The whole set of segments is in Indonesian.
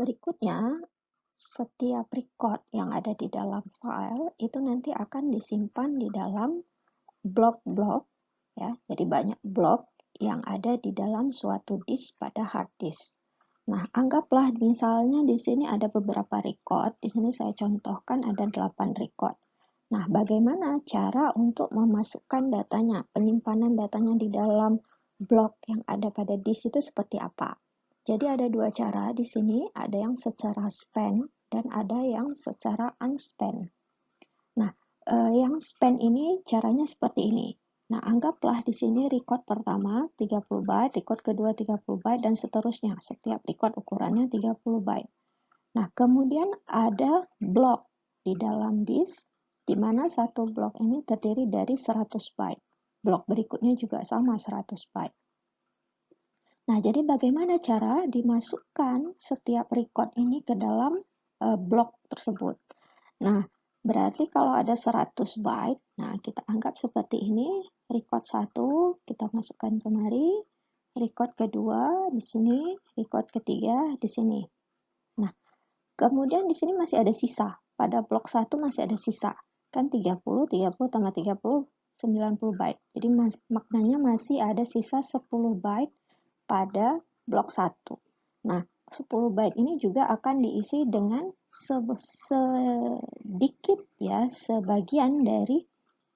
Berikutnya, setiap record yang ada di dalam file itu nanti akan disimpan di dalam blok-blok, ya. Jadi banyak blok yang ada di dalam suatu disk pada hard disk. Nah, anggaplah misalnya di sini ada beberapa record. Di sini saya contohkan ada 8 record. Nah, bagaimana cara untuk memasukkan datanya, penyimpanan datanya di dalam blok yang ada pada disk itu seperti apa? Jadi ada dua cara di sini, ada yang secara span dan ada yang secara unspan. Nah, yang span ini caranya seperti ini. Nah, anggaplah di sini record pertama 30 byte, record kedua 30 byte, dan seterusnya. Setiap record ukurannya 30 byte. Nah, kemudian ada blok di dalam disk, di mana satu blok ini terdiri dari 100 byte. Blok berikutnya juga sama 100 byte. Nah, jadi bagaimana cara dimasukkan setiap record ini ke dalam blok tersebut? Nah, berarti kalau ada 100 byte, nah kita anggap seperti ini, record 1 kita masukkan kemari, record kedua di sini, record ketiga di sini. Nah, kemudian di sini masih ada sisa. Pada blok 1 masih ada sisa. Kan 30 tambah 30, 90 byte. Jadi maknanya masih ada sisa 10 byte pada blok 1. Nah, 10 byte ini juga akan diisi dengan sedikit, ya, sebagian dari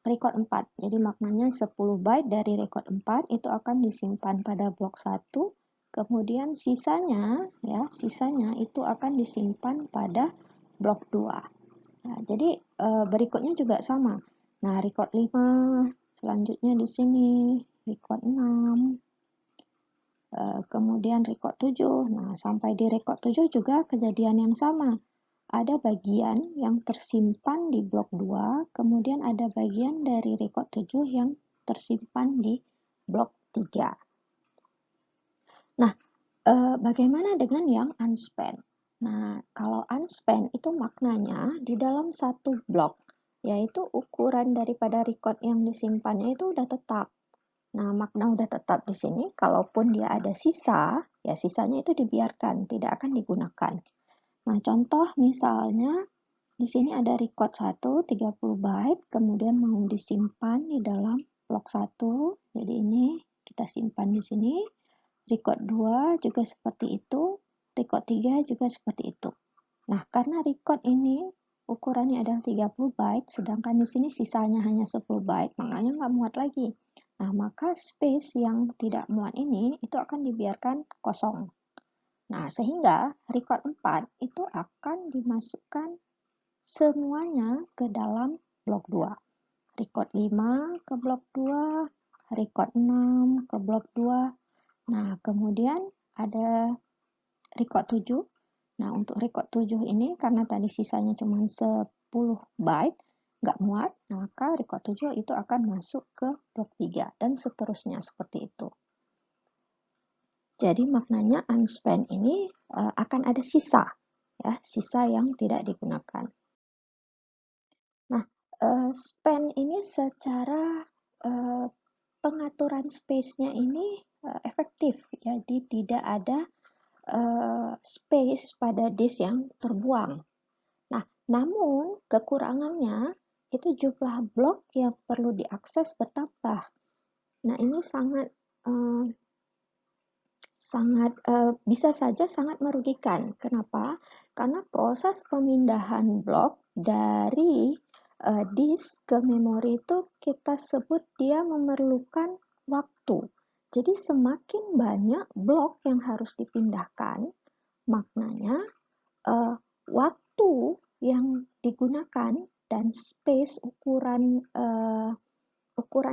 record 4. Jadi maknanya 10 byte dari record 4 itu akan disimpan pada blok 1, kemudian sisanya itu akan disimpan pada blok 2. Nah, jadi berikutnya juga sama. Nah, record 5 selanjutnya di sini, record 6, kemudian record 7. Nah, sampai di record 7 juga kejadian yang sama. Ada bagian yang tersimpan di blok 2, kemudian ada bagian dari record 7 yang tersimpan di blok 3. Nah, bagaimana dengan yang unspent? Nah, kalau unspent itu maknanya di dalam satu blok, yaitu ukuran daripada record yang disimpannya itu udah tetap. Nah, makna udah tetap di sini, kalaupun dia ada sisa, ya sisanya itu dibiarkan, tidak akan digunakan. Nah, contoh misalnya di sini ada record 1, 30 byte, kemudian mau disimpan di dalam blok 1, jadi ini kita simpan di sini. Record 2 juga seperti itu, record 3 juga seperti itu. Nah, karena record ini ukurannya adalah 30 byte, sedangkan di sini sisanya hanya 10 byte, maknanya nggak muat lagi. Nah, maka space yang tidak muat ini itu akan dibiarkan kosong. Nah, sehingga record 4 itu akan dimasukkan semuanya ke dalam blok 2. Record 5 ke blok 2, record 6 ke blok 2. Nah, kemudian ada record 7. Nah, untuk record 7 ini karena tadi sisanya cuma 10 byte, nggak muat, maka record 7 itu akan masuk ke blok 3 dan seterusnya seperti itu. Jadi maknanya unspent ini akan ada sisa, ya, sisa yang tidak digunakan. Nah, spend ini secara pengaturan space-nya ini efektif, jadi tidak ada space pada disk yang terbuang. Nah, namun kekurangannya itu jumlah blok yang perlu diakses bertambah. Nah, ini bisa saja sangat merugikan. Kenapa? Karena proses pemindahan blok dari disk ke memori itu kita sebut dia memerlukan waktu. Jadi semakin banyak blok yang harus dipindahkan, maknanya waktu yang digunakan dan space ukuran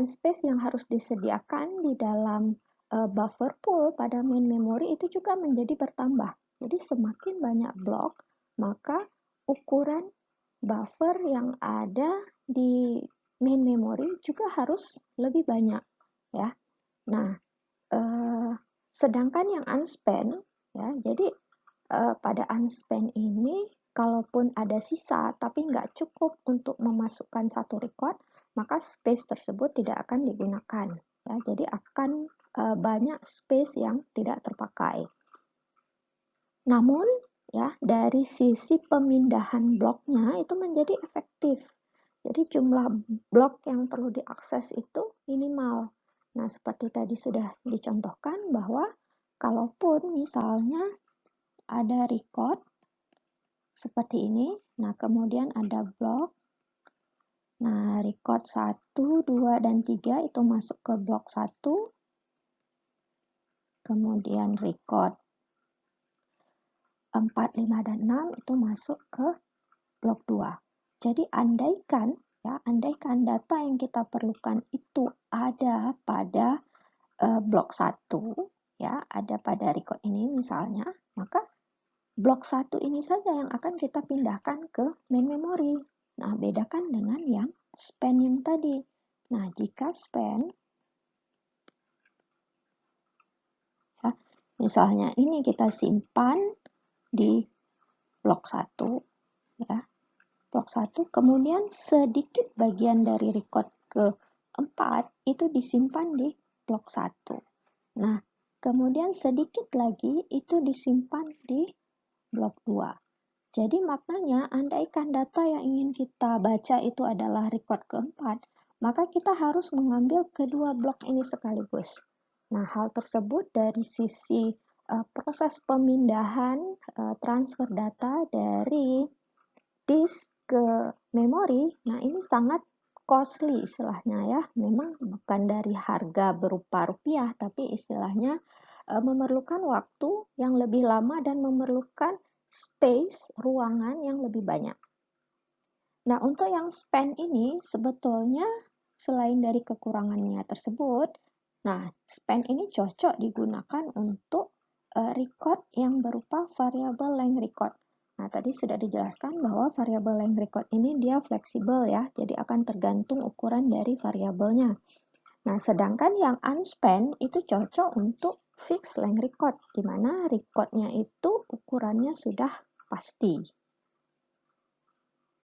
space yang harus disediakan di dalam buffer pool pada main memory itu juga menjadi bertambah. Jadi semakin banyak blok, maka ukuran buffer yang ada di main memory juga harus lebih banyak, ya. Nah, sedangkan yang unspent, ya, jadi pada unspent ini kalaupun ada sisa tapi nggak cukup untuk memasukkan satu record, maka space tersebut tidak akan digunakan, ya. Jadi akan banyak space yang tidak terpakai. Namun ya, dari sisi pemindahan bloknya itu menjadi efektif. Jadi jumlah blok yang perlu diakses itu minimal. Nah, seperti tadi sudah dicontohkan bahwa kalaupun misalnya ada record seperti ini, nah kemudian ada blok. Nah, record 1, 2, dan 3 itu masuk ke blok 1. Kemudian record 4, 5, dan 6 itu masuk ke blok 2. Jadi andaikan data yang kita perlukan itu ada pada blok 1, ya, ada pada record ini misalnya, maka blok 1 ini saja yang akan kita pindahkan ke main memory. Nah, bedakan dengan yang span yang tadi. Nah, jika span, ya, misalnya ini kita simpan di blok 1, ya, blok 1, kemudian sedikit bagian dari record ke-4 itu disimpan di blok 1. Nah, kemudian sedikit lagi itu disimpan di blok 2. Jadi maknanya, andaikan data yang ingin kita baca itu adalah record ke-4, maka kita harus mengambil kedua blok ini sekaligus. Nah, hal tersebut dari sisi proses pemindahan transfer data dari disk ke memori, nah ini sangat costly istilahnya ya. Memang bukan dari harga berupa rupiah, tapi istilahnya memerlukan waktu yang lebih lama dan memerlukan space, ruangan yang lebih banyak. Nah, untuk yang span ini sebetulnya selain dari kekurangannya tersebut, nah span ini cocok digunakan untuk record yang berupa variable length record. Nah, tadi sudah dijelaskan bahwa variable length record ini dia fleksibel ya, jadi akan tergantung ukuran dari variabelnya. Nah, sedangkan yang unspan itu cocok untuk fixed length record, di mana recordnya itu ukurannya sudah pasti.